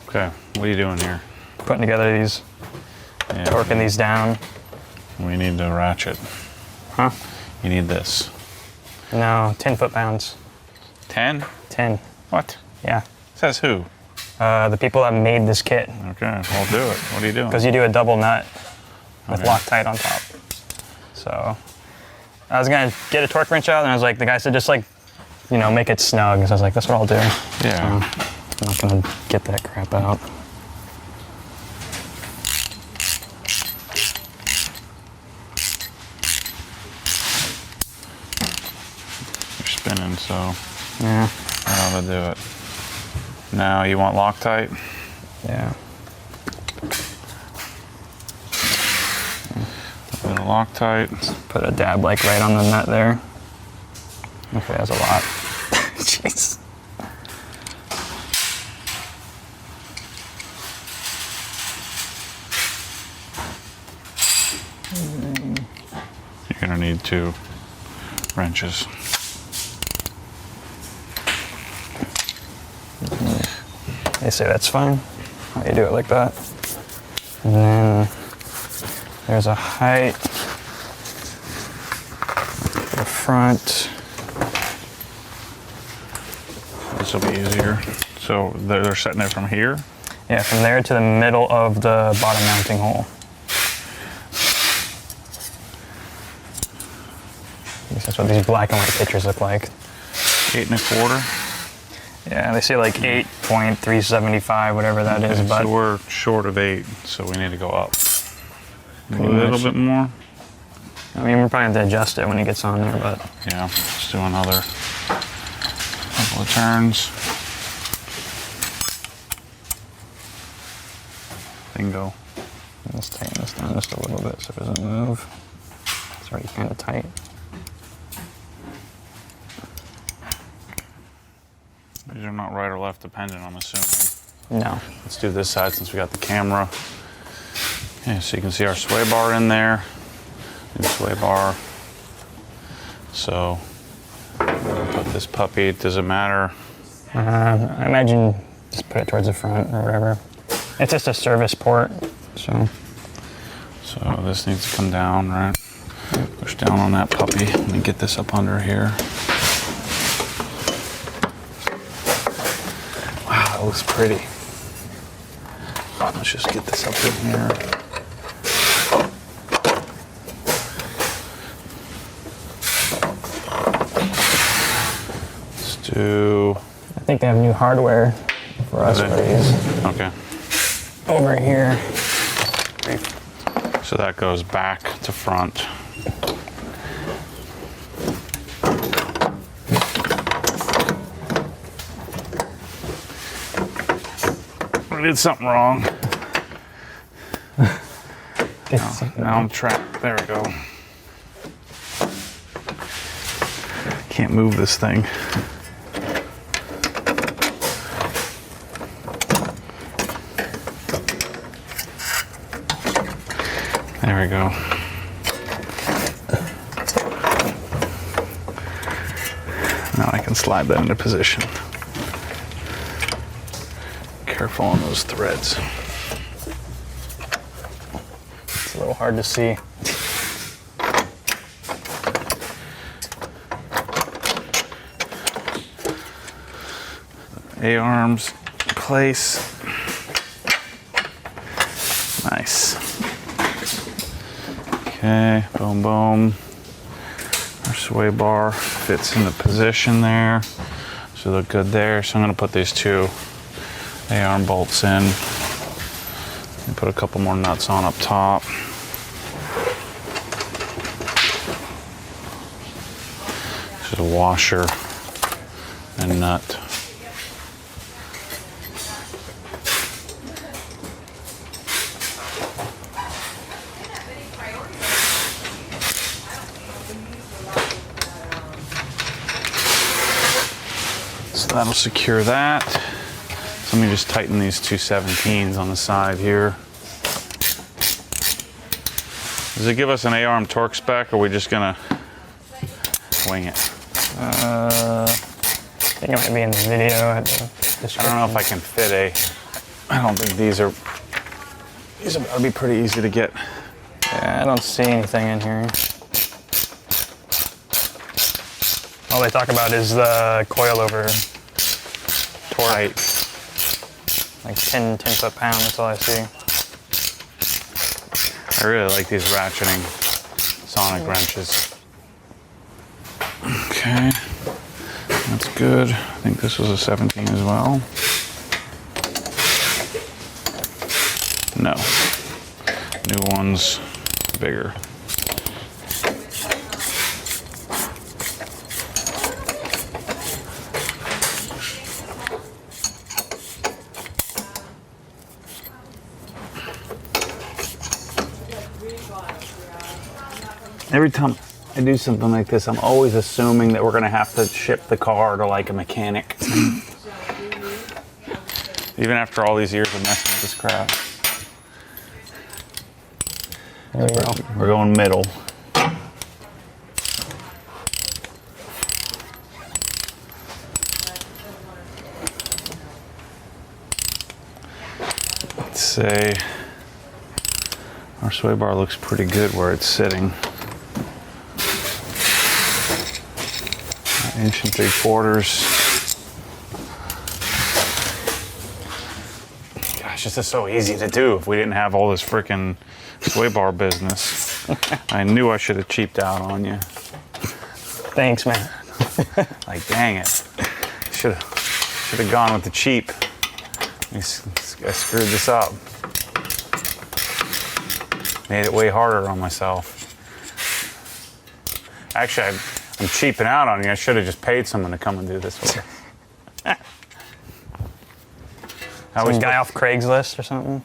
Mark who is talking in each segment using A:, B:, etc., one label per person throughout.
A: Okay, what are you doing here?
B: Putting together these, torquing these down.
A: We need to ratchet.
B: Huh?
A: You need this.
B: No, 10 foot-pounds.
A: 10?
B: 10.
A: What?
B: Yeah.
A: Says who?
B: The people that made this kit.
A: Okay, I'll do it. What are you doing?
B: Because you do a double nut with
A: Okay.
B: Loctite on top. So I was gonna get a torque wrench out, and I was like, the guy said just like, you know, make it snug. So I was like, that's what I'll do.
A: Yeah.
B: So I'm not gonna get that crap out.
A: You're spinning, so
B: Yeah.
A: I ought to do it. Now you want Loctite?
B: Yeah.
A: A little Loctite.
B: Put a dab like right on the nut there. Okay, that's a lot. Jeez.
A: You're gonna need 2 wrenches.
B: They say that's fine. How you do it like that. And then there's a height for the front.
A: This will be easier. So they're setting it from here?
B: Yeah, from there to the middle of the bottom mounting hole. I guess that's what these black and white pictures look like.
A: 8 1/4?
B: Yeah, they say like 8.375, whatever that is,
A: Okay,
B: but
A: so we're short of 8, so we need to go up. A little bit more?
B: I mean, we're probably going to adjust it when it gets on there, but
A: Yeah, let's do another couple of turns. Bingo.
B: let's tighten this down just a little bit so it doesn't move. It's already kind of tight.
A: These are not right or left dependent, I'm assuming.
B: No.
A: Let's do this side since we got the camera. Okay, so you can see our sway bar in there. New sway bar. So, I'm gonna put this puppy, does it matter?
B: I imagine just put it towards the front or whatever. It's just a service port, so.
A: So this needs to come down, right? Push down on that puppy. Let me get this up under here. Wow, that looks pretty. Let's just get this up in here. Let's do...
B: I think they have new hardware for us for these.
A: Okay.
B: Over here.
A: So that goes back to front. I did something wrong. Now I'm trapped. There we go. Can't move this thing. There we go. Now I can slide that into position. Careful on those threads.
B: It's a little hard to see.
A: A-arms in place. Nice. Okay, boom, boom. Our sway bar fits into position there. So look good there. So I'm gonna put these 2 A-arm bolts in. And put a couple more nuts on up top. This is a washer and nut. So that'll secure that. So let me just tighten these 2 17s on the side here. Does it give us an A-arm torque spec, or are we just gonna wing it?
B: I think it might be in the video.
A: I don't know if I can fit I don't think these are gotta be pretty easy to get.
B: Yeah, I don't see anything in here. All they talk about is the coilover torque. Like 10 foot-pound, that's all I see.
A: I really like these ratcheting sonic wrenches. Okay, that's good. I think this was a 17 as well. No, new one's bigger. Every time I do something like this, I'm always assuming that we're gonna have to ship the car to like a mechanic. Even after all these years of messing with this crap.
B: There we go.
A: We're going middle. Let's say our sway bar looks pretty good where it's sitting. 1 3/4 inches. Gosh, this is so easy to do if we didn't have all this freaking sway bar business. I knew I should have cheaped out on you.
B: Thanks, man.
A: Like, dang it. Should have gone with the cheap. I screwed this up. Made it way harder on myself. Actually, I'm cheaping out on you. I should have just paid someone to come and do this for me.
B: Some guy off Craigslist or something.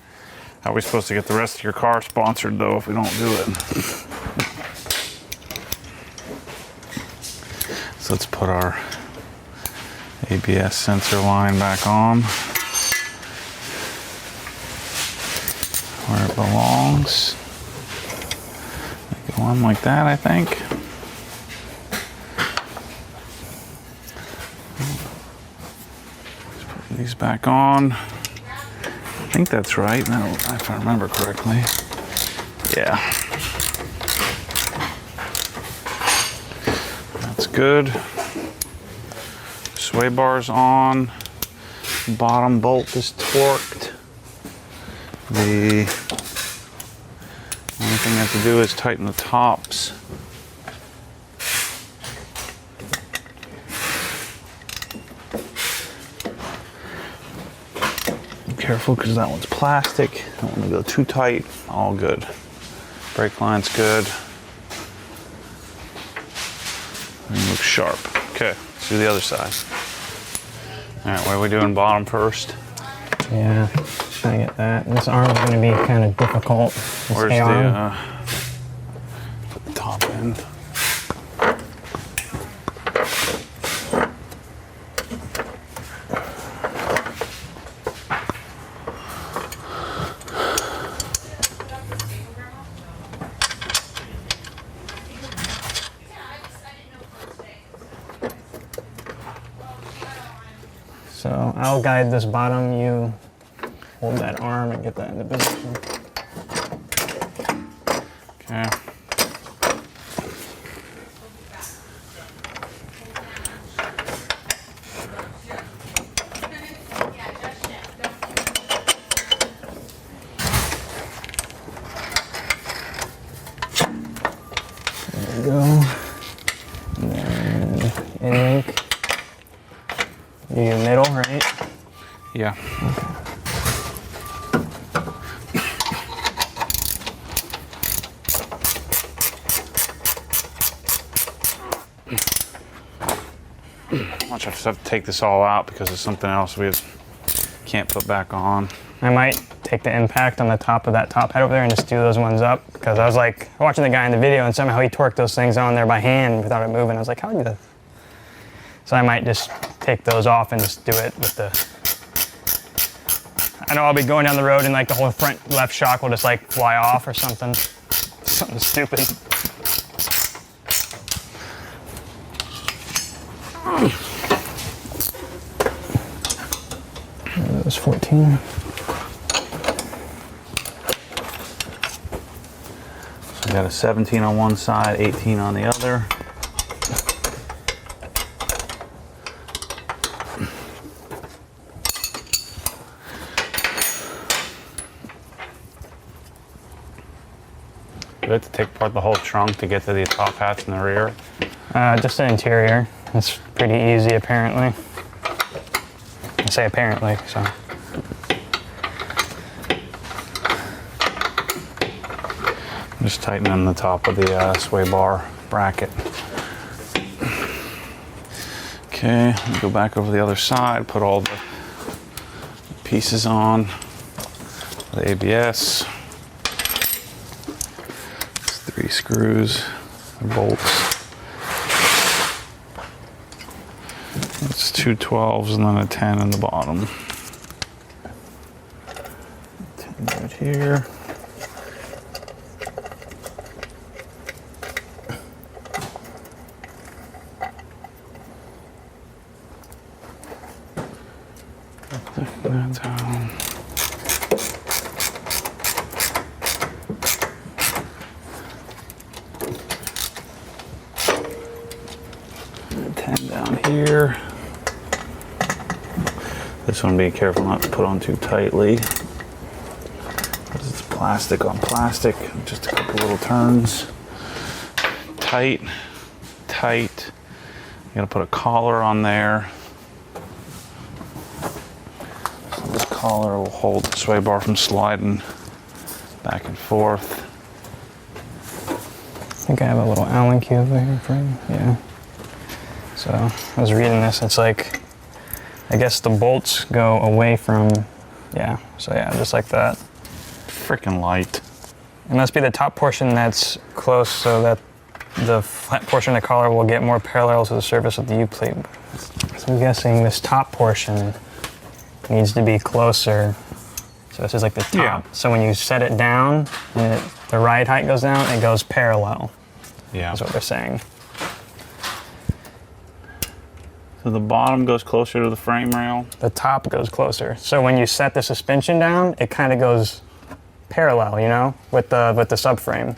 A: How are we supposed to get the rest of your car sponsored, though, if we don't do it? So let's put our ABS sensor line back on where it belongs. Go on like that, I think. Let's put these back on. I think that's right, no, if I remember correctly. Yeah. That's good. Sway bar's on. Bottom bolt is torqued. The only thing I have to do is tighten the tops. Careful because that one's plastic. Don't want to go too tight. All good. Brake line's good. Everything looks sharp. Okay, let's do the other side. All right, what are we doing? Bottom first?
B: Yeah, trying to get that. This arm's going to be kind of difficult.
A: Where's the top end?
B: So I'll guide this bottom, you hold that arm and get that into position.
A: Okay.
B: There we go. And then in-link. You do middle, right?
A: Yeah. Watch, I just have to take this all out because it's something else we can't put back on.
B: I might take the impact on the top of that top head over there and just do those ones up, because I was like watching the guy in the video and somehow he torqued those things on there by hand without it moving. I was like, how do you do that? So I might just take those off and just do it with the... I know I'll be going down the road and like the whole front left shock will just like fly off or something. Something stupid. That was 14.
A: We got a 17 on one side, 18 on the other. Do we have to take apart the whole trunk to get to the top hats in the rear?
B: Just the interior. It's pretty easy, apparently. I say apparently, so.
A: Just tightening the top of the sway bar bracket. Okay, go back over the other side, put all the pieces on. The ABS. 3 screws, bolts. It's 2 12s and then a 10 in the bottom. 10 right here. That down. Down here. This one, be careful not to put on too tightly, because it's plastic on plastic. Just a couple little turns. Tight, tight. You gotta put a collar on there. So this collar will hold the sway bar from sliding back and forth.
B: I think I have a little Allen key over here for you. Yeah. So I was reading this, it's like, I guess the bolts go away from, yeah, so yeah, just like that.
A: Freaking light.
B: It must be the top portion that's close so that the flat portion of the collar will get more parallel to the surface of the U-plate. So I'm guessing this top portion needs to be closer. So this is like the top.
A: Yeah.
B: So when you set it down and the ride height goes down, it goes parallel.
A: Yeah.
B: That's what they're saying.
A: So the bottom goes closer to the frame rail.
B: The top goes closer. So when you set the suspension down, it kind of goes parallel, you know, with the subframe.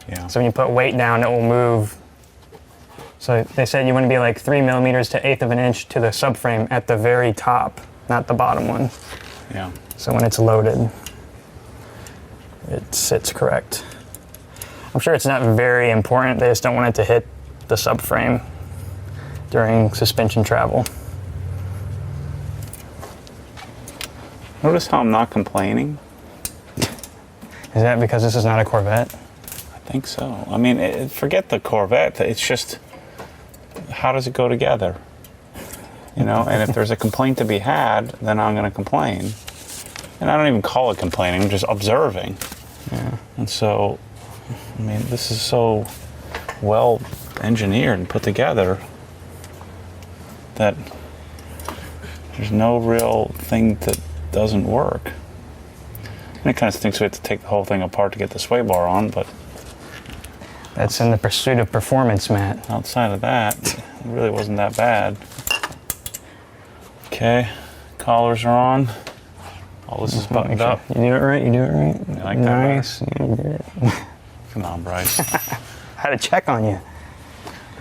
A: Yeah.
B: So when you put weight down, it will move. So they said you want to be like 3 millimeters to 1/8 of an inch to the subframe at the very top, not the bottom one.
A: Yeah.
B: So when it's loaded, it sits correct. I'm sure it's not very important. They just don't want it to hit the subframe during suspension travel.
A: Notice how I'm not complaining?
B: Is that because this is not a Corvette?
A: I think so. I mean, forget the Corvette. It's just, how does it go together? You know, and if there's a complaint to be had, then I'm going to complain. And I don't even call it complaining, I'm just observing.
B: Yeah.
A: And so, I mean, this is so well engineered and put together that there's no real thing that doesn't work. And it kind of stinks we have to take the whole thing apart to get the sway bar on, but
B: That's in the pursuit of performance, Matt.
A: outside of that, it really wasn't that bad. Okay, collars are on. All this is buttoned up.
B: You do it right, you do it right.
A: You like that
B: nice. Yeah, you did it.
A: Come on, Bryce.
B: I had to check on you.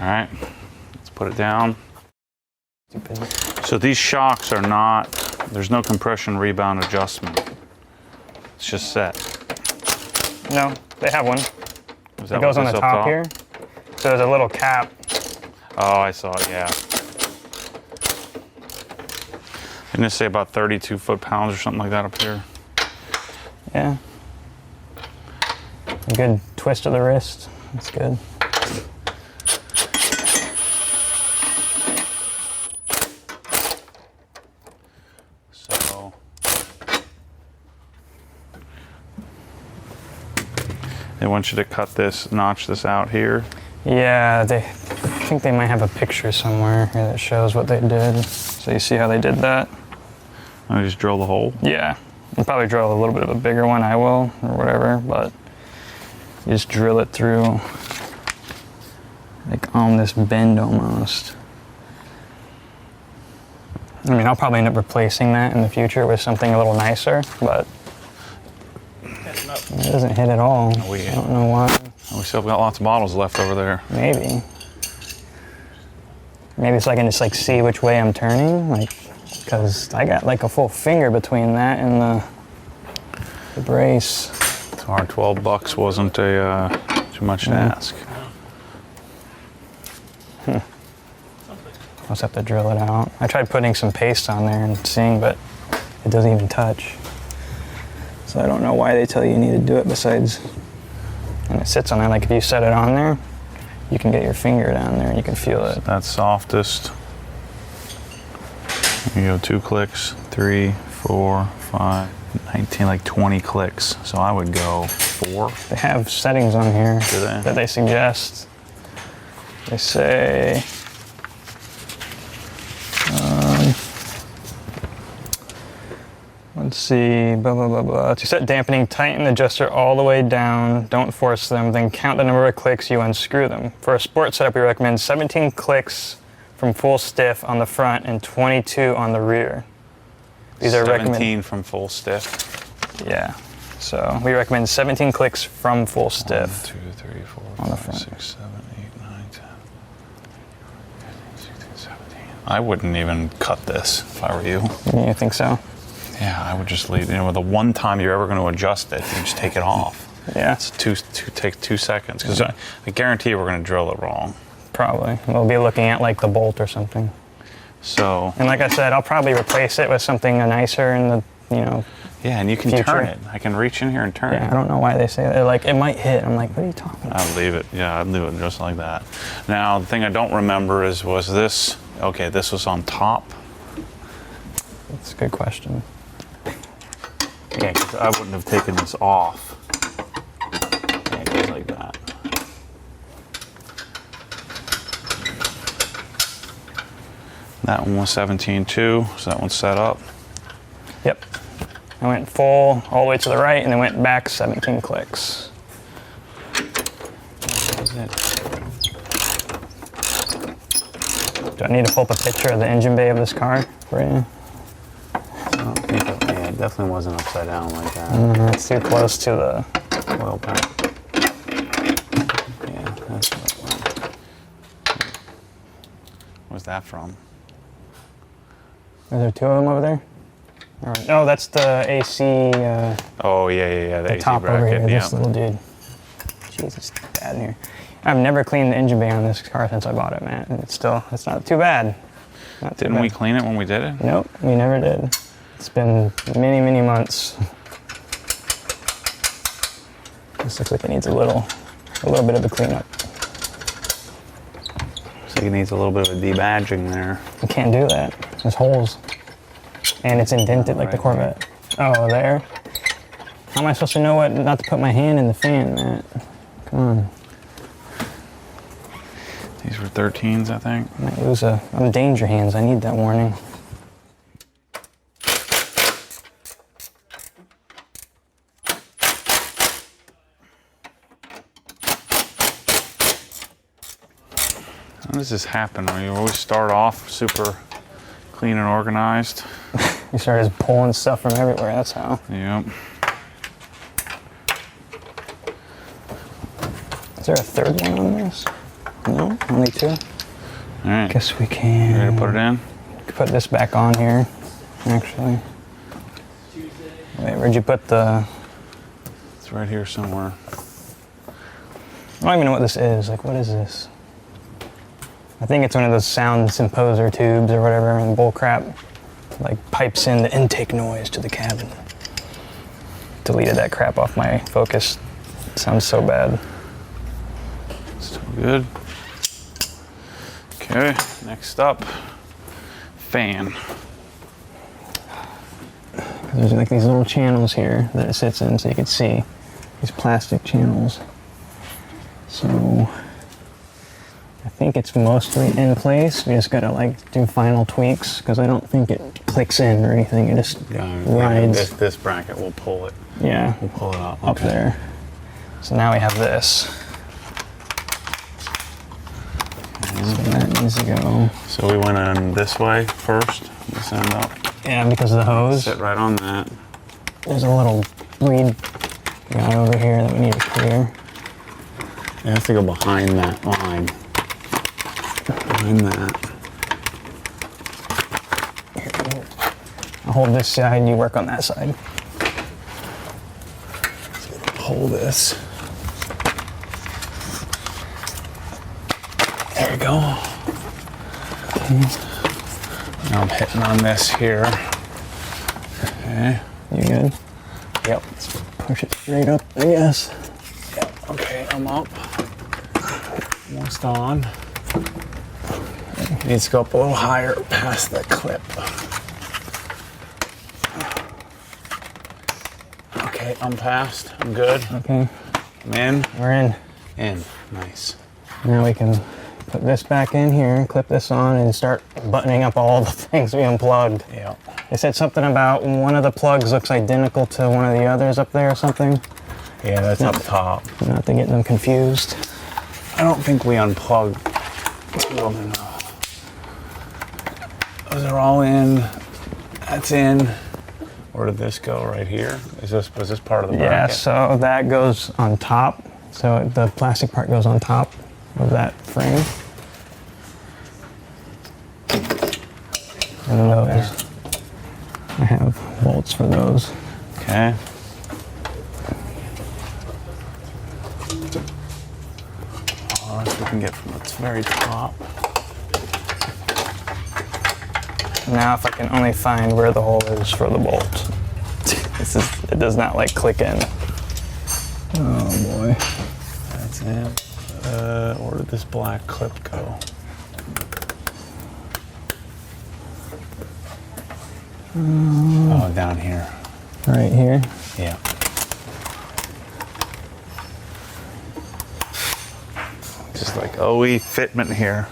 A: All right, let's put it down.
B: Stupid.
A: So these shocks are not, there's no compression rebound adjustment. It's just set.
B: No, they have one.
A: Is that
B: It goes
A: what
B: on the
A: this
B: top
A: up
B: here. So there's a little cap.
A: Oh, I saw it, yeah. Didn't it say about 32 foot-pounds or something like that up here?
B: Yeah. A good twist of the wrist. That's good.
A: So, they want you to cut this, notch this out here.
B: Yeah, I think they might have a picture somewhere here that shows what they did. So you see how they did that?
A: I just drill the hole.
B: Yeah. You'll probably drill a little bit of a bigger one, I will, or whatever, but you just drill it through, like on this bend almost. I mean, I'll probably end up replacing that in the future with something a little nicer, but it doesn't hit at all.
A: We-
B: I don't know why.
A: We still got lots of bottles left over there.
B: Maybe. Maybe so I can just like see which way I'm turning, like, because I got like a full finger between that and the brace.
A: So our $12 wasn't too much to ask.
B: I'll just have to drill it out. I tried putting some paste on there and seeing, but it doesn't even touch. So I don't know why they tell you need to do it besides, and it sits on there, like if you set it on there, you can get your finger down there and you can feel it.
A: That's softest. You go 2 clicks, 3, 4, 5, 19, like 20 clicks. So I would go 4.
B: They have settings on here
A: Do they?
B: that they suggest. They say, let's see, blah, blah, blah, blah. To set dampening, tighten the adjuster all the way down. Don't force them. Then count the number of clicks you unscrew them. For a sport setup, we recommend 17 clicks from full stiff on the front and 22 on the rear. These are
A: 17 from full stiff.
B: Yeah. So we recommend 17 clicks from full stiff.
A: 1, 2, 3, 4,
B: on the
A: 5,
B: front.
A: 6, 7, 8, 9, 10, 15, 16, 17. I wouldn't even cut this if I were you.
B: You think so?
A: Yeah, I would just leave. You know, the one time you're ever going to adjust it, you just take it off.
B: Yeah.
A: It's take 2 seconds because I guarantee we're going to drill it wrong.
B: Probably. We'll be looking at like the bolt or something.
A: So.
B: And like I said, I'll probably replace it with something nicer in the, you know.
A: Yeah, and you can
B: future.
A: turn it. I can reach in here and turn
B: Yeah, I
A: it.
B: don't know why they say that. They're like, it might hit. I'm like, what are you talking about?
A: I'd leave it. Yeah, I'd leave it just like that. Now, the thing I don't remember was this. Okay, this was on top.
B: That's a good question.
A: Yeah, because I wouldn't have taken this off. Yeah, it goes like that. That one was 17.2, so that one's set up.
B: Yep. I went full all the way to the right and then went back 17 clicks.
A: That's it.
B: Do I need to pull up a picture of the engine bay of this car for you?
A: I don't think that, yeah, it definitely wasn't upside down like that.
B: It's too close to the
A: Oil pack. Yeah, that's what it was. Where's that from?
B: Are there 2 of them over there? Oh, that's the AC.
A: Oh, yeah. The AC
B: top over
A: bracket.
B: here.
A: Yeah.
B: This little dude. Jeez, it's bad in here. I've never cleaned the engine bay on this car since I bought it, man. And it's not too bad. Not too
A: Didn't
B: bad.
A: we clean it when we did it?
B: Nope, we never did. It's been many, many months. This looks like it needs a little bit of a cleanup.
A: Looks like it needs a little bit of a debadging there.
B: You can't do that. There's holes. And it's indented like the Corvette. Oh, there? How am I supposed to know what not to put my hand in the fan, Matt? Come on.
A: These were 13s, I think.
B: I might lose I'm danger hands. I need that warning.
A: How does this happen? When you always start off super clean and organized.
B: You start just pulling stuff from everywhere, that's how.
A: Yep.
B: Is there a third one on this? No, only 2?
A: All right.
B: Guess we can.
A: You ready to put it in?
B: Put this back on here, actually. Wait, where'd you put the...
A: It's right here somewhere.
B: I don't even know what this is. Like, what is this? I think it's one of those sound imposer tubes or whatever and bull crap. Like, pipes in the intake noise to the cabin. Deleted that crap off my Focus. It sounds so bad.
A: Still good. Okay, next up, fan.
B: There's like these little channels here that it sits in so you can see these plastic channels. So I think it's mostly in place. We just gotta like do final tweaks because I don't think it clicks in or anything. It just rides.
A: This bracket will pull it.
B: Yeah,
A: We'll pull it up.
B: up there. So now we have this. So that needs to go.
A: So we went in this way first. This end up.
B: Yeah, because of the hose.
A: Sit right on that.
B: There's a little bleed guy over here that we need to clear.
A: It has to go behind that line. Behind that.
B: I'll hold this side and you work on that side.
A: Pull this. There you go. Now I'm hitting on this here. Okay.
B: You good?
A: Yep.
B: Let's push it straight up, I guess.
A: Yep. Okay, I'm up. Almost on. Needs to go up a little higher past the clip. Okay, I'm past. I'm good.
B: Okay.
A: I'm in.
B: We're in.
A: In. Nice.
B: Now we can put this back in here, clip this on, and start buttoning up all the things we unplugged.
A: Yeah.
B: They said something about one of the plugs looks identical to one of the others up there or something.
A: Yeah, that's up top.
B: Not to get them confused.
A: I don't think we unplugged two of them. Those are all in. That's in. Where did this go? Right here? Was this part of the bracket?
B: Yeah, so that goes on top. So the plastic part goes on top of that frame. And those, I have bolts for those.
A: Okay. We can get from the very top.
B: Now if I can only find where the hole is for the bolt. It does not like click in. Oh boy.
A: That's it. Where did this black clip go? Oh, down here.
B: Right here.
A: Yeah. Just like OE fitment here.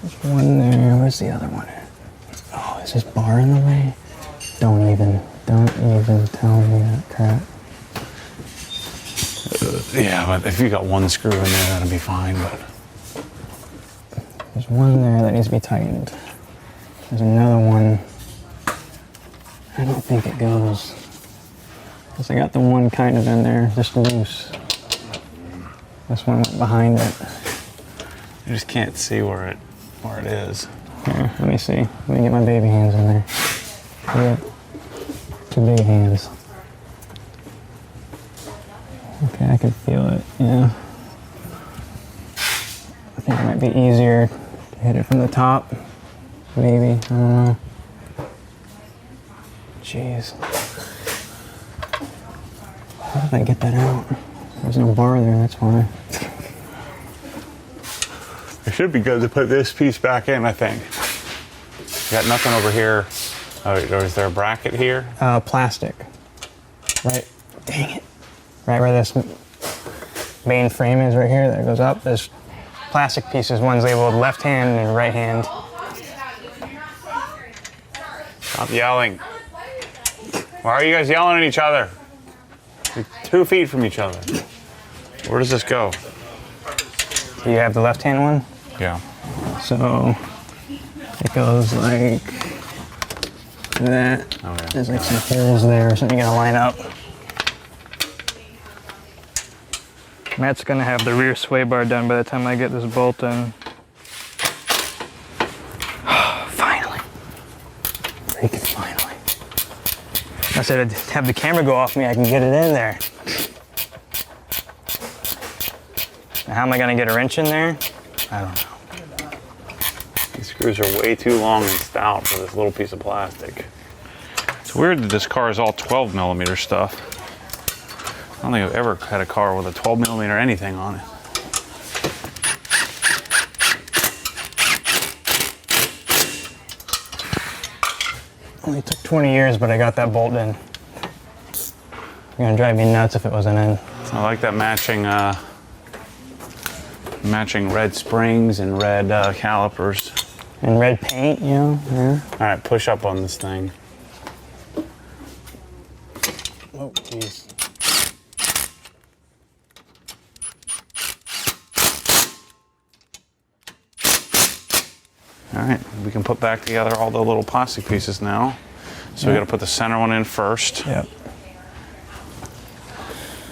B: There's one there. Where's the other one? Oh, is this bar in the way? Don't even tell me that crap.
A: Yeah, but if you got one screw in there, that'll be fine, but.
B: There's one there that needs to be tightened. There's another one. I don't think it goes. Because I got the one kind of in there, just loose. This one went behind it.
A: You just can't see where it is.
B: Here, let me see. Let me get my baby hands in there. Yeah. Two big hands. Okay, I can feel it, yeah. I think it might be easier to hit it from the top. Maybe, I don't know. Jeez. How did I get that out? There's no bar there, that's why.
A: It should be good to put this piece back in, I think. You got nothing over here. Oh, is there a bracket here?
B: Plastic. Right, dang it. Right where this main frame is right here, that goes up, there's plastic pieces. One's labeled left hand and right hand.
A: Stop yelling. Why are you guys yelling at each other? You're 2 feet from each other. Where does this go?
B: Do you have the left hand one?
A: Yeah.
B: So it goes like that.
A: Oh, yeah.
B: There's like some holes there, something you gotta line up. Matt's gonna have the rear sway bar done by the time I get this bolt in. Finally. Freaking finally. I said I'd have the camera go off me, I can get it in there. Now, how am I gonna get a wrench in there? I don't know.
A: These screws are way too long and stout for this little piece of plastic. It's weird that this car is all 12 millimeter stuff. I don't think I've ever had a car with a 12 millimeter anything on it.
B: Only took 20 years, but I got that bolt in. It's gonna drive me nuts if it wasn't in.
A: I like that matching red springs and red calipers.
B: And red paint, you know? Yeah.
A: All right, push up on this thing.
B: Oh, jeez.
A: All right, we can put back together all the little plastic pieces now. So we got to put the center one in first.
B: Yep.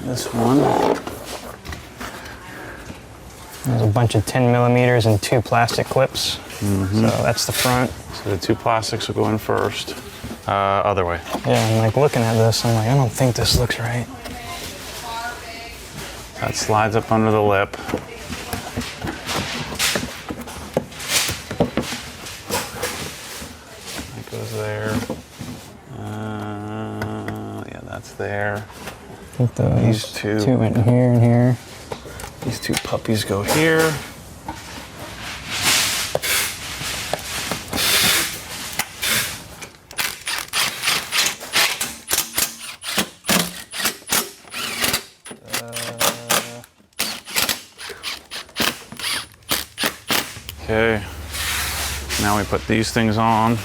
A: This one.
B: There's a bunch of 10 millimeters and 2 plastic clips. So that's the front.
A: So the 2 plastics will go in first. Other way.
B: Yeah, I'm like looking at this, I'm like, I don't think this looks right.
A: That slides up under the lip. That goes there. Yeah, that's there.
B: I think those
A: These two.
B: 2 in here and here.
A: These 2 puppies go here. Okay, now we put these things on.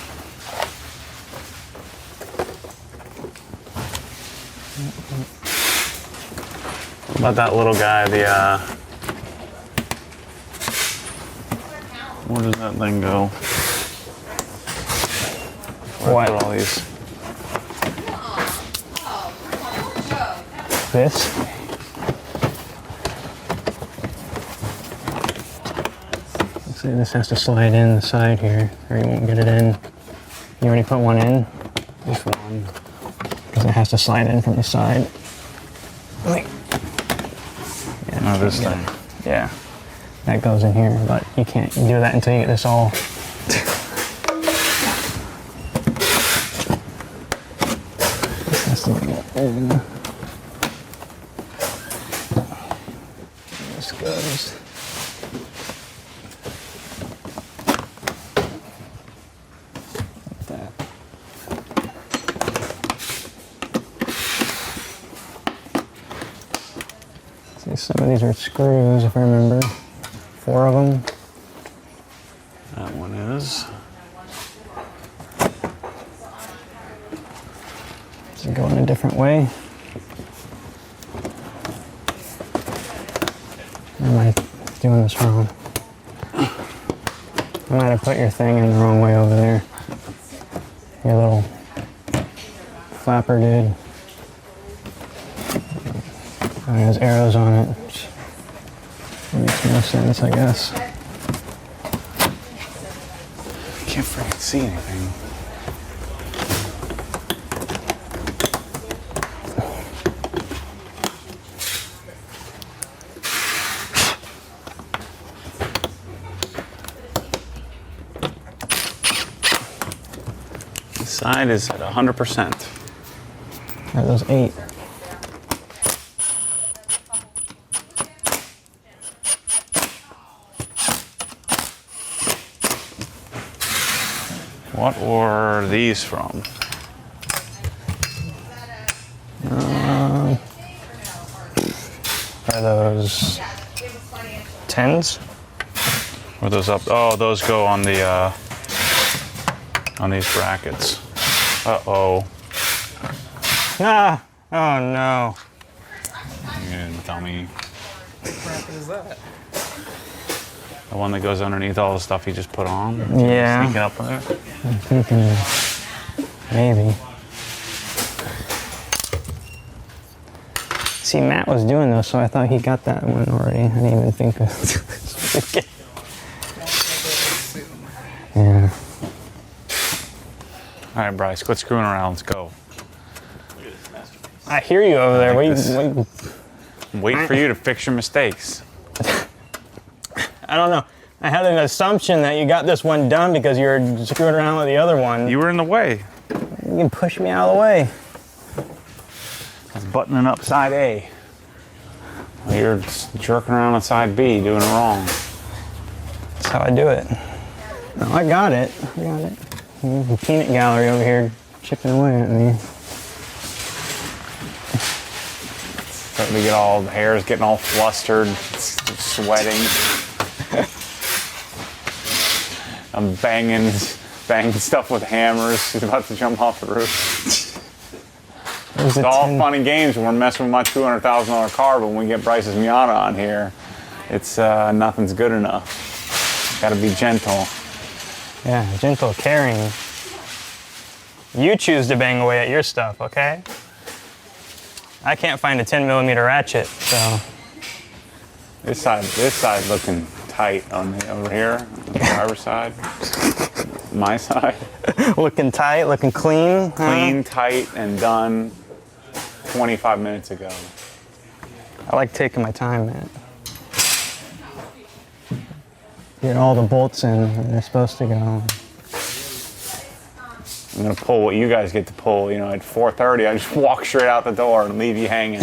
A: What about that little guy, where does that thing go?
B: What?
A: I put all these.
B: This? So this has to slide in the side here, or you won't get it in. You already put one in?
A: Just one.
B: Because it has to slide in from the side. Like, yeah,
A: No, this thing.
B: yeah, that goes in here, but you can't do that until you get this all. This has to go in. This goes. Like that. See, some of these are screws, if I remember. 4 of them.
A: That one is.
B: Does it go in a different way? Or am I doing this wrong? I might have put your thing in the wrong way over there. Your little flapper did. Oh, it has arrows on it. Which makes no sense, I guess.
A: Can't freaking see anything. The side is at 100%.
B: Are those 8?
A: What were these from?
B: Are those 10s?
A: Were those up? Oh, those go on the on these brackets. Uh-oh.
B: Ah! Oh no.
A: You didn't tell me.
C: What crap is that?
A: The one that goes underneath all the stuff you just put on?
B: Yeah.
A: Sneak it up there?
B: I'm thinking maybe. See, Matt was doing those, so I thought he got that one already. I didn't even think of it. Yeah.
A: All right, Bryce, quit screwing around. Let's go.
B: I hear you over there.
A: like
B: Wait,
A: this.
B: wait.
A: Wait for you to fix your mistakes.
B: I don't know. I had an assumption that you got this one done because you were screwing around with the other one.
A: You were in the way.
B: You can push me out of the way.
A: I was buttoning up side A. Well, you're jerking around on side B, doing it wrong.
B: That's how I do it. No, I got it. I got it. The peanut gallery over here chipping away at me.
A: Starting to get all, the hair's getting all flustered, sweating. I'm banging stuff with hammers. She's about to jump off the roof. It's all fun and games when we're messing with my $200,000 car, but when we get Bryce's Miata on here, it's nothing's good enough. Gotta be gentle.
B: Yeah, gentle, caring. You choose to bang away at your stuff, okay? I can't find a 10mm ratchet, so.
A: This side looking tight over here, on the driver's side. My side.
B: Looking tight, looking clean.
A: Clean, tight, and done 25 minutes ago.
B: I like taking my time, man. Get all the bolts in where they're supposed to go.
A: I'm gonna pull what you guys get to pull. You know, at 4:30, I just walk straight out the door and leave you hanging.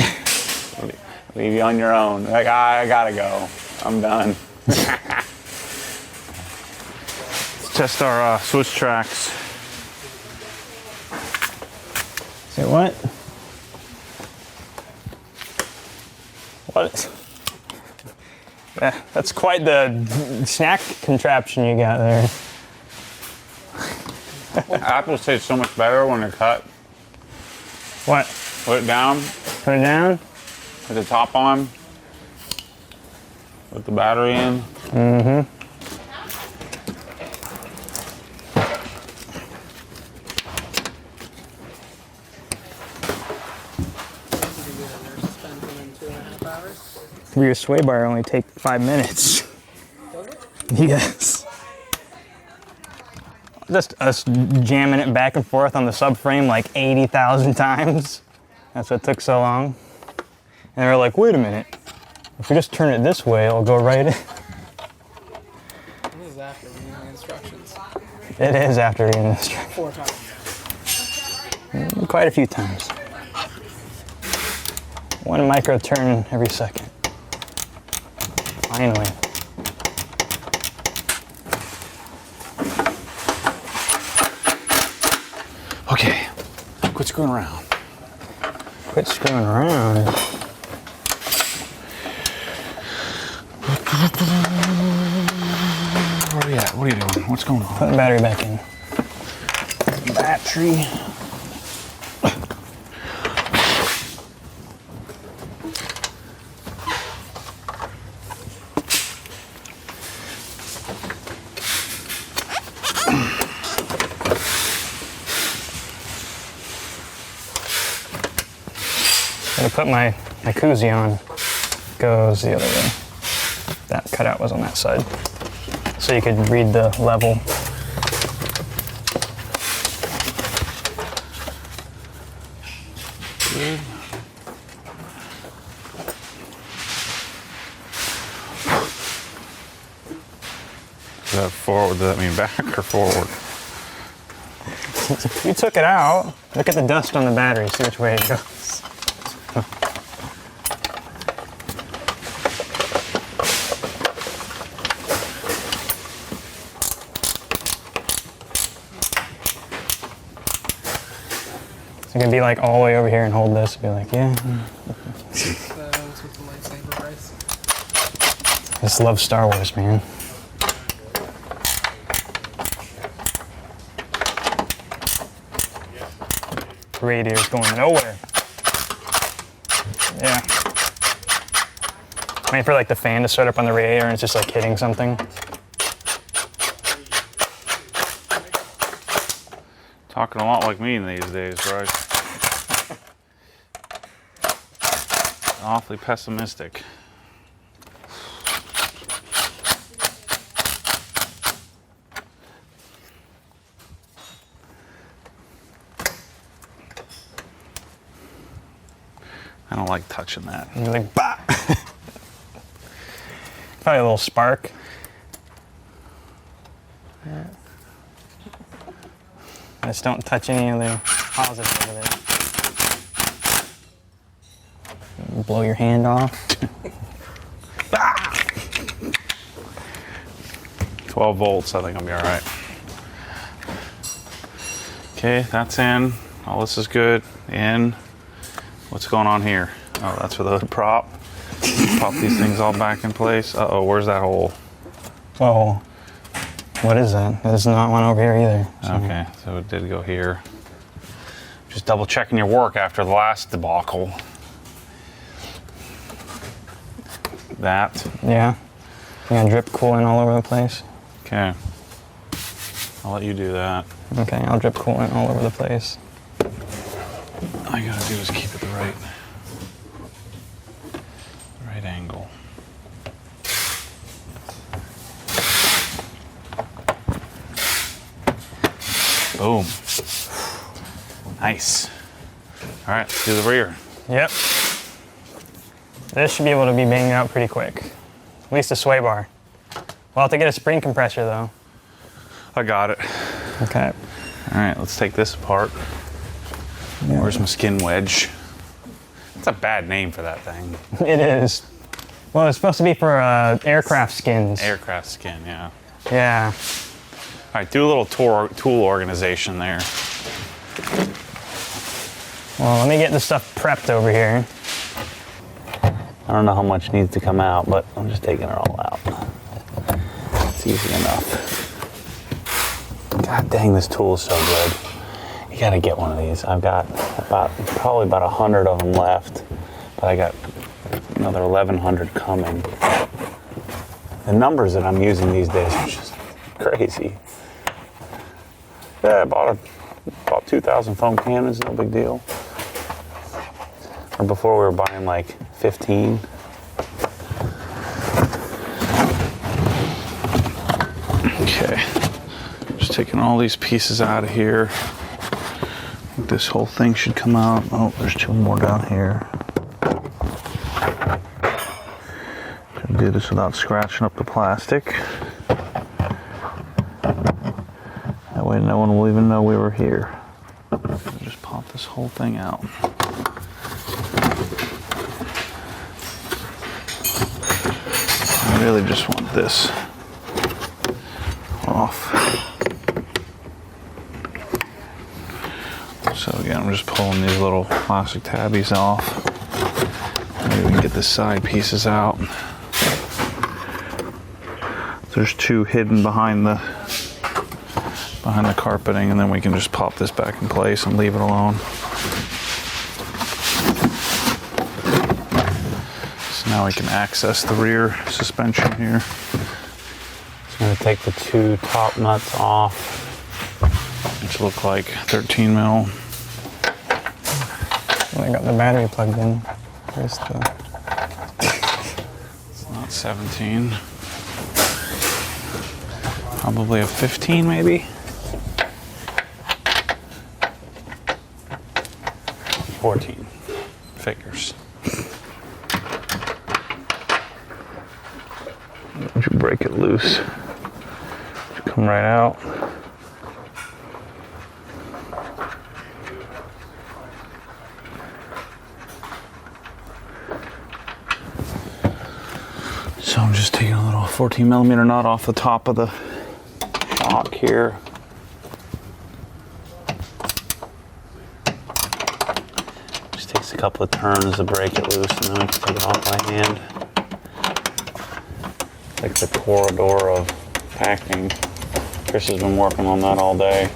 A: Leave you on your own. Like, I gotta go. I'm done. Let's test our switch tracks.
B: Say what? What? Yeah, that's quite the snack contraption you got there.
A: Apples taste so much better when they're cut.
B: What?
A: Put it down.
B: Put it down?
A: Put the top on. Put the battery in.
B: Mm-hmm. Your sway bar only take 5 minutes. Yes. Just us jamming it back and forth on the subframe like 80,000 times. That's what took so long. And we're like, wait a minute. If we just turn it this way, it'll go right in.
C: This is after reading the instructions.
B: It is after reading the instructions.
C: 4 times.
B: Quite a few times. 1 micro turn every second. Finally.
A: Okay, quit screwing around.
B: Quit screwing around.
A: Where are you at? What are you doing? What's going on?
B: Put the battery back in.
A: Battery.
B: Gotta put my koozie on. Goes the other way. That cutout was on that side. So you could read the level.
A: Good. Is that forward? Does that mean back or forward?
B: You took it out. Look at the dust on the battery. See which way it goes. So you can be like all the way over here and hold this. Be like, yeah.
C: What's with the lightsaber price?
B: I just love Star Wars, man. Radiator's going nowhere. Yeah. Waiting for like the fan to start up on the radiator and it's just like hitting something.
A: Talking a lot like me these days, Bryce. Awfully pessimistic. I don't like touching that.
B: And you're like, bah! Probably a little spark. Yeah. Just don't touch any of the positives of it. Blow your hand off.
A: 12 volts, I think I'll be all right. Okay, that's in. All this is good. In. What's going on here? Oh, that's for the hood prop. Pop these things all back in place. Uh-oh, where's that hole?
B: Whoa. What is that? There's not one over here either. So.
A: Okay, so it did go here. Just double checking your work after the last debacle. That.
B: Yeah. You got drip coolant all over the place.
A: Okay. I'll let you do that.
B: Okay, I'll drip coolant all over the place.
A: All you gotta do is keep it the right Boom. Nice. All right, let's do the rear.
B: Yep. This should be able to be banged out pretty quick. At least the sway bar. We'll have to get a spring compressor though.
A: I got it.
B: Okay.
A: All right, let's take this apart.
B: Yeah.
A: Where's my skin wedge? That's a bad name for that thing.
B: It is. Well, it's supposed to be for aircraft skins.
A: Aircraft skin, yeah.
B: Yeah.
A: All right, do a little tool organization there.
B: Well, let me get this stuff prepped over here.
A: I don't know how much needs to come out, but I'm just taking it all out. It's easy enough. God dang, this tool is so good. You gotta get one of these. I've got probably about 100 of them left, but I got another 1,100 coming. The numbers that I'm using these days are just crazy. Yeah, I bought 2,000 foam cannons, no big deal. Or before we were buying like 15. Okay, just taking all these pieces out of here. This whole thing should come out. Oh, there's 2 more down here. Gonna do this without scratching up the plastic. That way no one will even know we were here. Just pop this whole thing out. I really just want this off. So again, I'm just pulling these little plastic tabbies off. Maybe we can get the side pieces out. There's 2 hidden behind the carpeting, and then we can just pop this back in place and leave it alone. So now we can access the rear suspension here. Just gonna take the 2 top nuts off, which look like 13 mil.
B: I got the battery plugged in. Where's the...
A: It's not 17. Probably a 15 maybe. 14. Figures. Once you break it loose, you come right out. So I'm just taking a little 14 millimeter nut off the top of the shock here. Just takes a couple of turns to break it loose, and then I can take it off by hand. Like the corridor of packing. Chris has been working on that all day.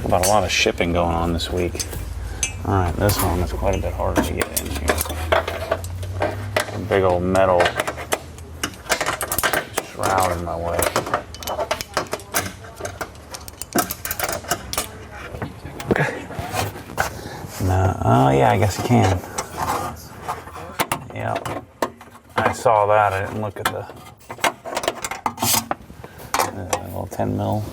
A: About a lot of shipping going on this week. All right, this one is quite a bit harder to get in here. A big old metal shroud in my way. No, oh yeah, I guess you can. Yeah, I saw that. I didn't look at the little 10 mil.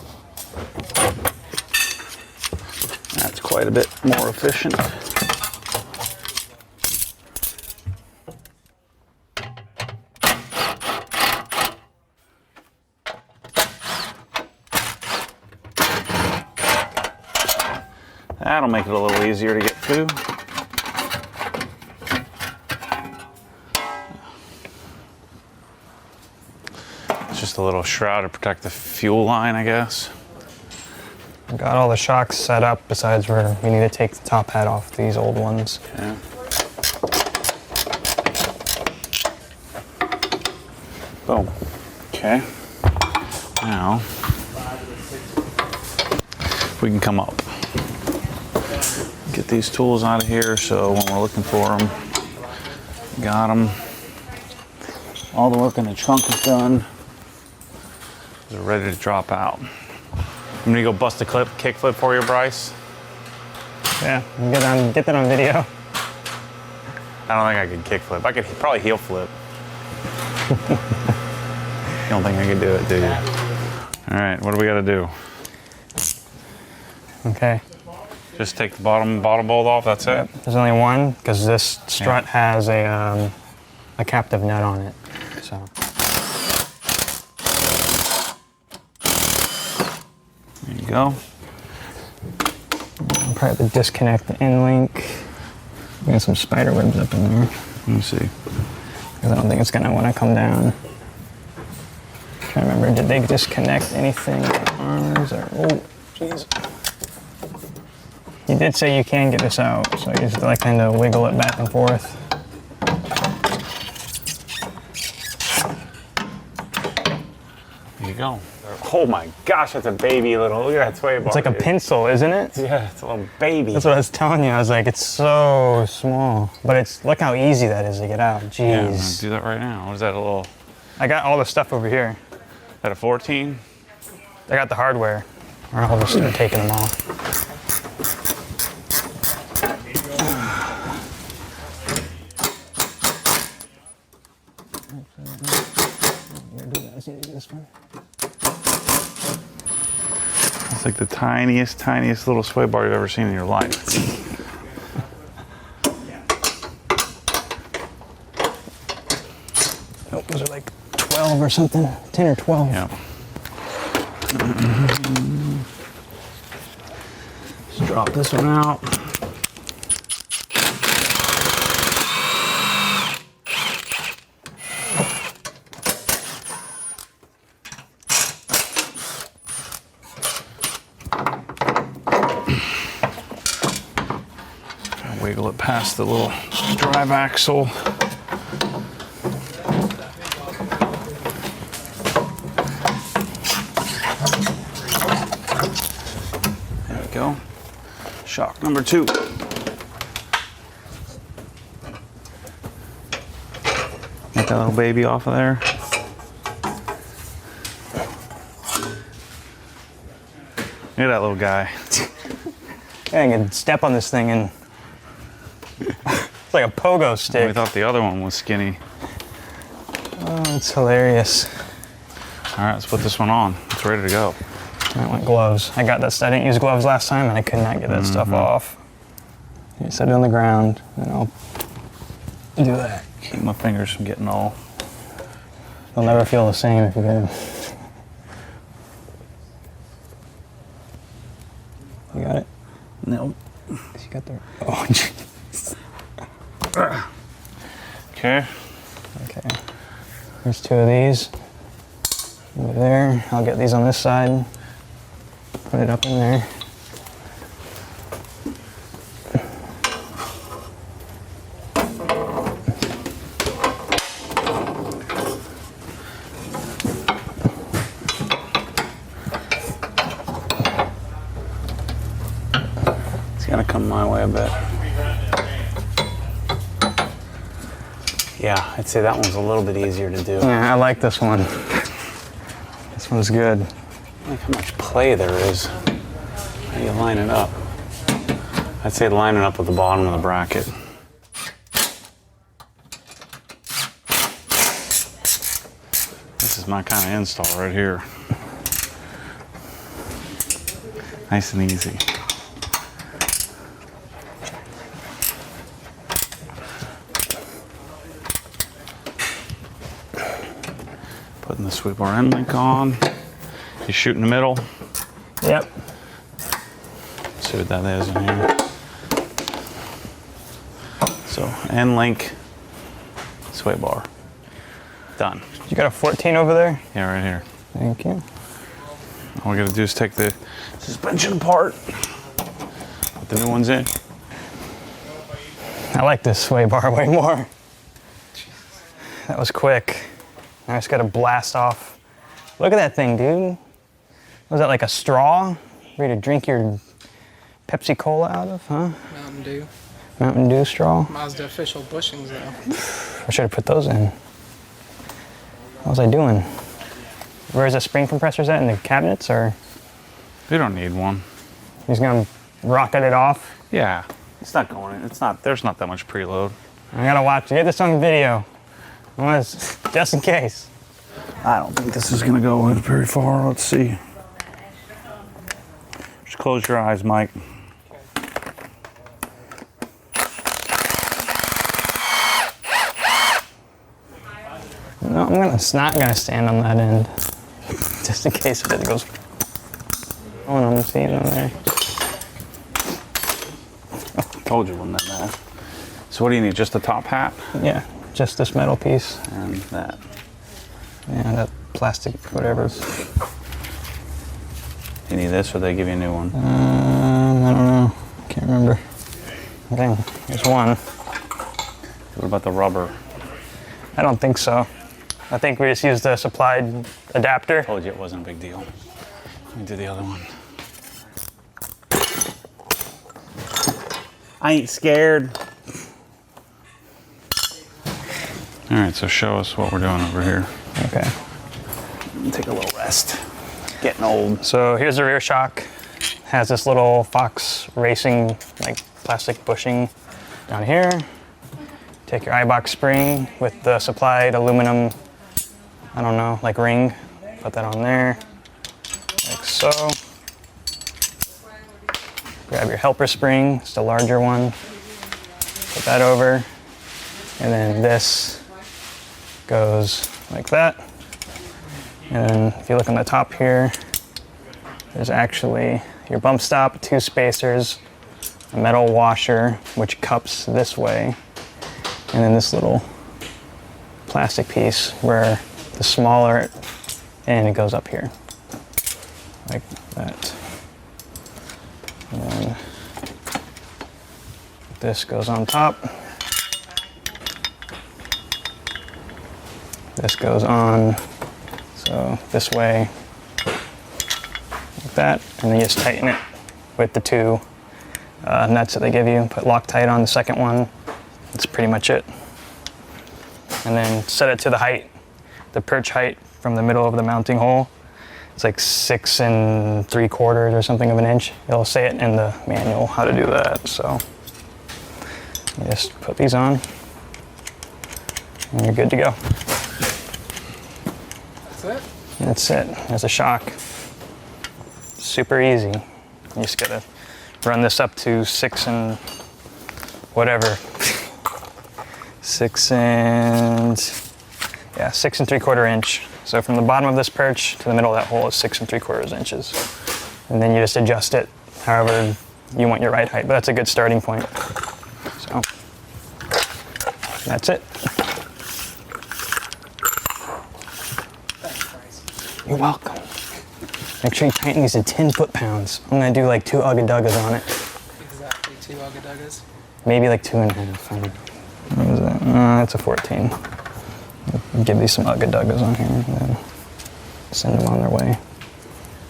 A: That's quite a bit more efficient. That'll make it a little easier to get through. It's just a little shroud to protect the fuel line, I guess.
B: Got all the shocks set up besides where we need to take the top hat off these old ones.
A: Okay. Boom. Okay. Now, we can come up. Get these tools out of here so when we're looking for them, got them. All the work in the trunk is done. They're ready to drop out. I'm gonna go bust a kickflip for you, Bryce.
B: Yeah, get that on video.
A: I don't think I could kickflip. I could probably heel flip. You don't think I could do it, do you? All right, what do we got to do?
B: Okay.
A: Just take the bottom bolt off, that's it?
B: There's only one, because this strut has a captive nut on it, so.
A: There you go.
B: I'll probably have to disconnect the end link. Got some spider webs up in there.
A: Let me see.
B: Because I don't think it's gonna want to come down. I'm trying to remember, did they disconnect anything on ours or, oh, jeez. You did say you can get this out, so you just like kind of wiggle it back and forth.
A: There you go. Oh my gosh, that's a baby little, look at that sway bar.
B: It's like a pencil, isn't it?
A: Yeah, it's a little baby.
B: That's what I was telling you. I was like, it's so small. But it's, look how easy that is to get out. Jeez.
A: Yeah, I'm gonna do that right now. What is that, a little?
B: I got all the stuff over here.
A: Is that a 14?
B: I got the hardware. I'll just start taking them off.
A: It's like the tiniest little sway bar you've ever seen in your life.
B: Oh, those are like 12 or something, 10 or 12.
A: Yeah.
B: Just drop this one out.
A: Wiggle it past the little drive axle. There we go. Shock number 2. Get that little baby off of there. Look at that little guy.
B: Yeah, I can step on this thing and it's like a pogo stick.
A: We thought the other one was skinny.
B: Oh, it's hilarious.
A: All right, let's put this one on. It's ready to go.
B: I want gloves. I got this. I didn't use gloves last time and I could not get that stuff off. You set it on the ground and I'll do that.
A: Keep my fingers from getting all.
B: They'll never feel the same if you get them. You got it?
A: No.
B: You got the. Oh, jeez.
A: Okay.
B: Okay. There's 2 of these. Over there. I'll get these on this side. Put it up in there.
A: It's gonna come my way a bit. Yeah, I'd say that one's a little bit easier to do.
B: Yeah, I like this one. This one's good.
A: Look how much play there is. How do you line it up? I'd say line it up with the bottom of the bracket. This is my kind of install right here. Nice and easy. Putting the sweep bar end link on. You shoot in the middle.
B: Yep.
A: See what that is in here. So end link, sway bar. Done.
B: You got a 14 over there?
A: Yeah, right here.
B: Thank you.
A: All we gotta do is take the suspension apart, put the new ones in.
B: I like this sway bar way more. That was quick. I just gotta blast off. Look at that thing, dude. Was that like a straw? Ready to drink your Pepsi Cola out of, huh?
C: Mountain Dew.
B: Mountain Dew straw?
C: Mazda official bushings though.
B: I should have put those in. What was I doing? Where's the spring compressors at? In the cabinets, or?
A: We don't need one.
B: He's gonna rocket it off?
A: Yeah, it's not going in. It's not, there's not that much preload.
B: I gotta watch. Get this on video. Just in case.
A: I don't think this is gonna go very far. Let's see. Just close your eyes, Mike.
B: No, it's not gonna stand on that end. Just in case it goes. Oh, no, I'm seeing it on there.
A: Told you it wasn't that bad. So what do you need? Just the top hat?
B: Yeah, just this metal piece.
A: And that.
B: Yeah, that plastic, whatever.
A: You need this or they give you a new one?
B: I don't know. Can't remember. Okay, there's one.
A: What about the rubber?
B: I don't think so. I think we just used the supplied adapter.
A: Told you it wasn't a big deal. Let me do the other one. I ain't scared. All right, so show us what we're doing over here.
B: Okay.
A: Take a little rest. Getting old.
B: So here's the rear shock. Has this little Fox racing like plastic bushing down here. Take your eye-box spring with the supplied aluminum, I don't know, like ring. Put that on there, like so. Grab your helper spring, it's the larger one. Put that over. And then this goes like that. And then if you look on the top here, there's actually your bump stop, 2 spacers, a metal washer, which cups this way, and then this little plastic piece where the smaller end goes up here, like that. And then this goes on top. This goes on, so this way, like that, and then you just tighten it with the 2 nuts that they give you. Put Loctite on the second one. That's pretty much it. And then set it to the height, the perch height from the middle of the mounting hole. It's like 6 3/4 or something of an inch. It'll say it in the manual how to do that. So you just put these on, and you're good to go.
C: That's it?
B: That's it. There's a shock. Super easy. You just gotta run this up to 6 and whatever. 6 3/4 inch. So from the bottom of this perch to the middle of that hole is 6 3/4 inches. And then you just adjust it however you want your ride height. But that's a good starting point. So that's it.
C: Thanks, Bryce.
B: You're welcome. Make sure you tighten these to 10 foot-pounds. I'm gonna do like 2 Ugga-Duggas on it.
C: Exactly, 2 Ugga-Duggas.
B: Maybe like 2.5. I don't know. What is that? It's a 14. Give these some Ugga-Duggas on here and then send them on their way.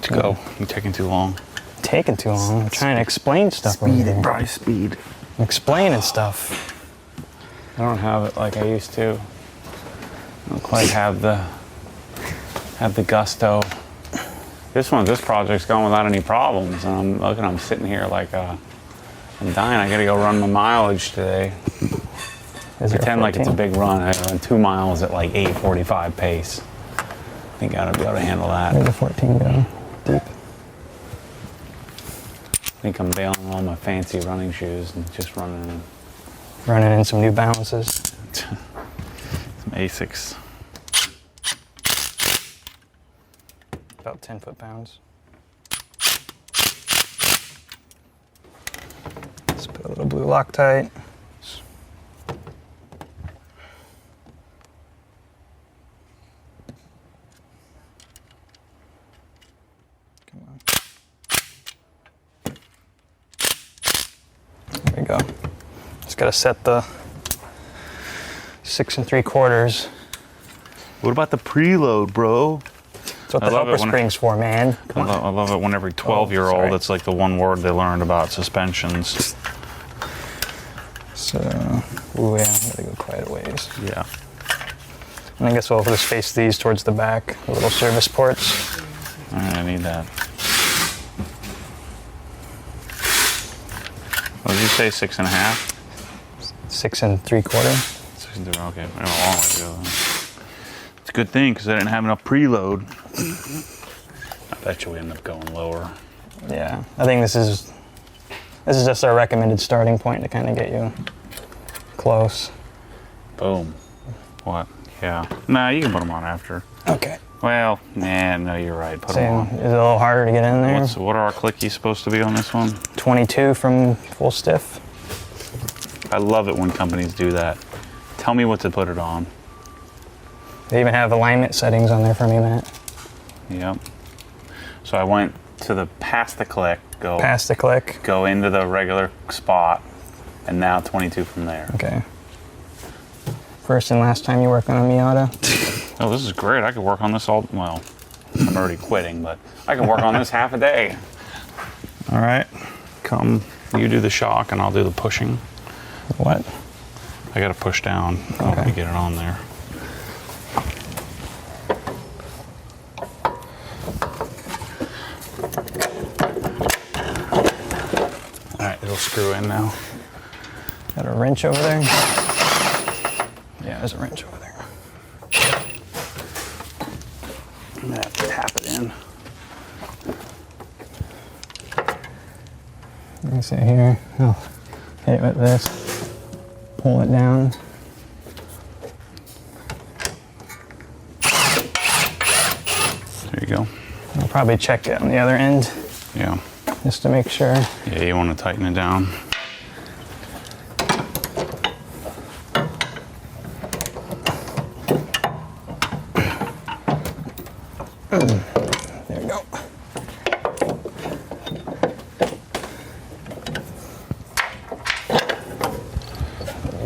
A: To go. You're taking too long.
B: Taking too long. I'm trying to explain stuff over
A: Speed
B: here.
A: it, Bryce, speed.
B: I'm explaining stuff.
A: I don't have it like I used to. I don't quite have the gusto. This project's going without any problems, and I'm sitting here like I'm dying. I gotta go run my mileage today. Pretend like it's a big run. I run 2 miles at like 8:45 pace. I think I ought to be able to handle that.
B: Where'd the 14 go? Deep.
A: I think I'm bailing all my fancy running shoes and just running
B: Running in some New Balances.
A: some Asics.
B: About 10 foot-pounds. Let's put a little blue Loctite. Come on. There we go. Just gotta set the 6 3/4.
A: What about the preload, bro?
B: That's what the helper spring's for, man.
A: I love it when every 12-year-old, it's like the one word they learned about suspensions.
B: So, ooh, yeah, I gotta go quite a ways.
A: Yeah.
B: And I guess we'll just face these towards the back, the little service ports.
A: All right, I need that. What did you say, 6.5?
B: 6 3/4.
A: 6 and 3, okay. I don't know how long I go. It's a good thing because I didn't have enough preload. I bet you we end up going lower.
B: Yeah, I think this is just our recommended starting point to kind of get you close.
A: Boom. What? Yeah. Nah, you can put them on after.
B: Okay.
A: Well, nah, no, you're right. Put them on.
B: Is it a little harder to get in there?
A: What are our clickies supposed to be on this one?
B: 22 from full stiff.
A: I love it when companies do that. Tell me what to put it on.
B: They even have alignment settings on there for me, Matt.
A: Yep. So I went to the past the click,
B: Past the click.
A: go into the regular spot, and now 22 from there.
B: Okay. First and last time you work on a Miata?
A: Oh, this is great. I could work on this all, well, I'm already quitting, but I can work on this half a day. All right, come, you do the shock and I'll do the pushing.
B: What?
A: I gotta push down
B: Okay.
A: to get it on there. All right, it'll screw in now.
B: Got a wrench over there? Yeah, there's a wrench over there.
A: I'm gonna have to tap it in.
B: Let me see here. Oh, hit it with this. Pull it down.
A: There you go.
B: I'll probably check it on the other end
A: Yeah.
B: just to make sure.
A: Yeah, you want to tighten it down.
B: There we go.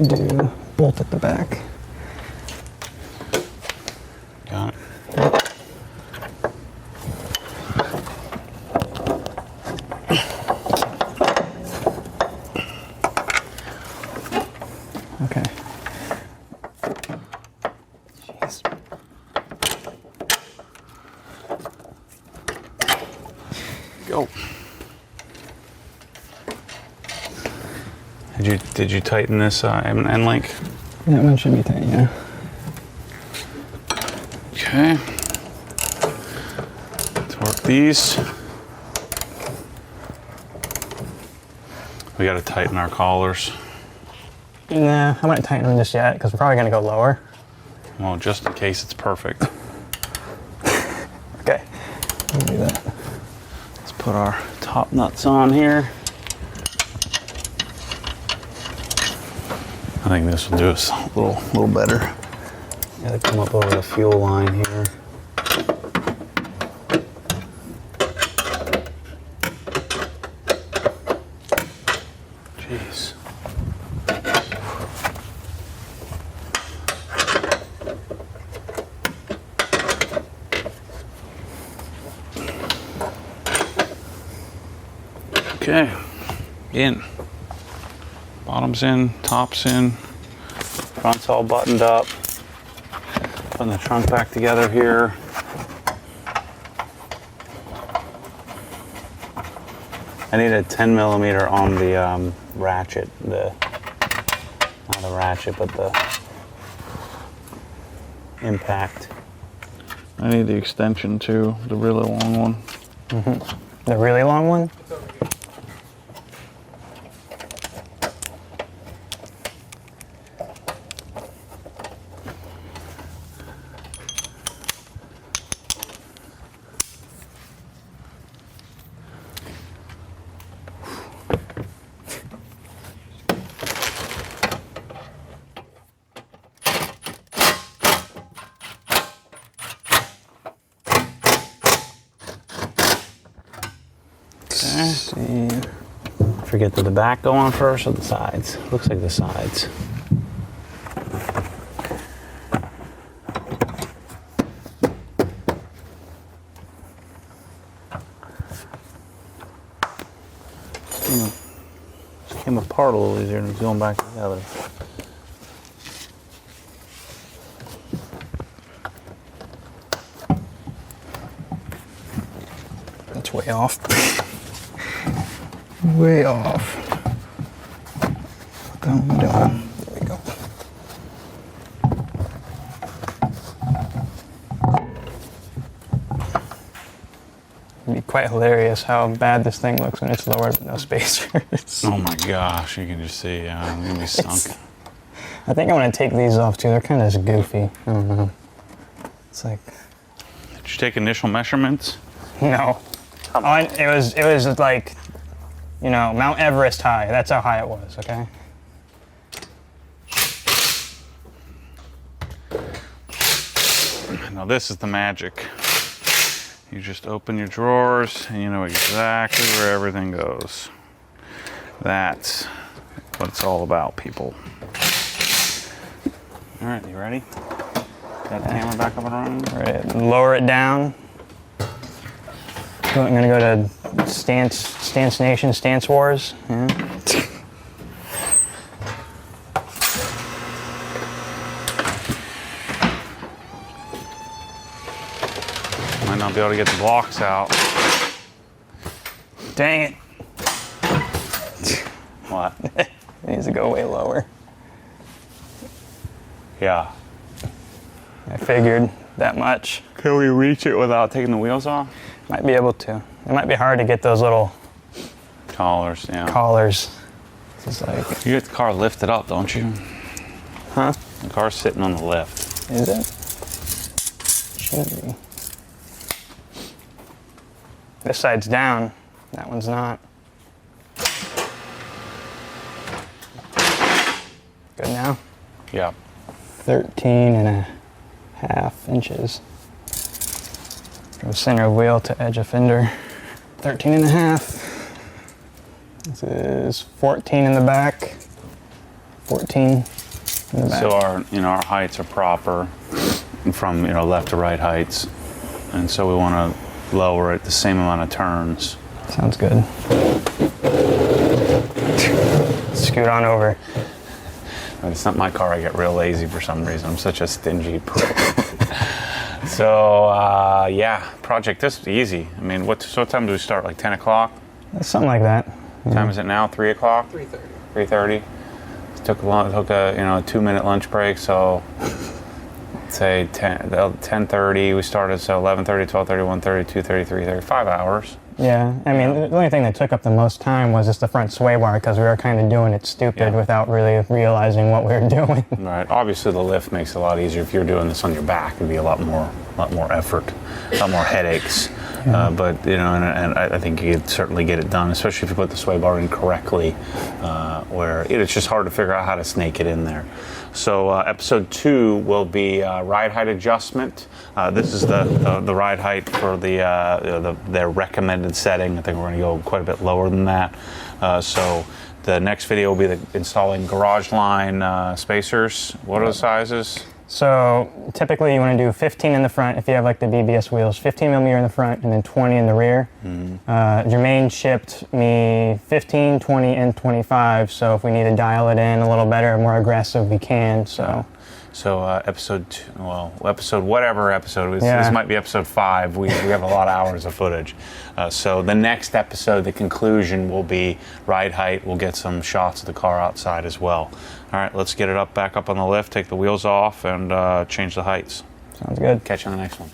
B: Do bolt at the back.
A: Got it.
B: Okay. Jeez.
A: Go. Did you tighten this end link?
B: That one should be tight, yeah.
A: Okay. Torque these. We got to tighten our collars.
B: Nah, I wouldn't tighten them just yet because we're probably gonna go lower.
A: Well, just in case it's perfect.
B: Okay, we'll do that.
A: Let's put our top nuts on here. I think this will do us a little better. Gotta come up over the fuel line here. Jeez. Okay, in. Bottom's in, top's in, front's all buttoned up. Putting the trunk back together here. I need a 10 millimeter on the ratchet, not the ratchet, but the impact. I need the extension too, the really long one.
B: Mm-hmm. The really long one?
A: See. Forget, did the back go on first or the sides? Looks like the sides. Just came apart a little easier than going back together.
B: That's way off. Way off. Down. quite hilarious how bad this thing looks when it's lowered with no spacers.
A: Oh my gosh, you can just see, I'm gonna be sunk.
B: I think I'm gonna take these off too. They're kind of just goofy. I don't know. It's like,
A: Did you take initial measurements?
B: no. Oh, it was like, you know, Mount Everest high. That's how high it was. Okay.
A: Now this is the magic. You just open your drawers and you know exactly where everything goes. That's what it's all about, people. All right, you ready? Got the hammer back up and running?
B: Right, lower it down. I'm gonna go to Stance Nation, Stance Wars. Yeah.
A: Might not be able to get the blocks out.
B: Dang it.
A: What?
B: It needs to go way lower.
A: Yeah.
B: I figured that much.
A: Can we reach it without taking the wheels off?
B: Might be able to. It might be hard to get those little
A: Collars, yeah.
B: collars. It's like,
A: You get the car lifted up, don't you?
B: huh?
A: The car's sitting on the lift.
B: Is it? Should be. This side's down. That one's not. Good now?
A: Yeah.
B: 13.5 inches. From center of wheel to edge of fender. 13.5. This is 14 in the back. 14 in the back.
A: So our heights are proper from left to right heights, and so we want to lower it the same amount of turns.
B: Sounds good. Scoot on over.
A: It's not my car. I get real lazy for some reson. I'm such a stingy prick. So yeah, project this is easy. I mean, what time do we start? Like 10 o'clock?
B: Something like that.
A: What time is it now? 3 o'clock?
C: 3:30.
A: 3:30. Took a 2-minute lunch break, so say 10:30 we started, so 11:30, 12:30, 1:30, 2:30, 3:30, 5 hours.
B: Yeah, I mean, the only thing that took up the most time was just the front sway bar because we were kind of doing it stupid without really realizing what we were doing.
A: Right. Obviously, the lift makes it a lot easier. If you're doing this on your back, it'd be a lot more effort, a lot more headaches. But and I think you could certainly get it done, especially if you put the sway bar in correctly, where it's just hard to figure out how to snake it in there. So episode 2 will be ride height adjustment. This is the ride height for their recommended setting. I think we're going to go quite a bit lower than that. So the next video will be installing garage line spacers. What are the sizes?
B: So typically you want to do 15 in the front if you have like the BBS wheels, 15 millimeter in the front and then 20 in the rear. Jermaine shipped me 15, 20, and 25. So if we need to dial it in a little better, more aggressive, we can. So
A: episode 2, whatever episode, this might be episode 5. We have a lot of hours of footage. So the next episode, the conclusion will be ride height. We'll get some shots of the car outside as well. All right, let's get it back up on the lift, take the wheels off, and change the heights.
B: sounds good.
A: Catch you on the next one.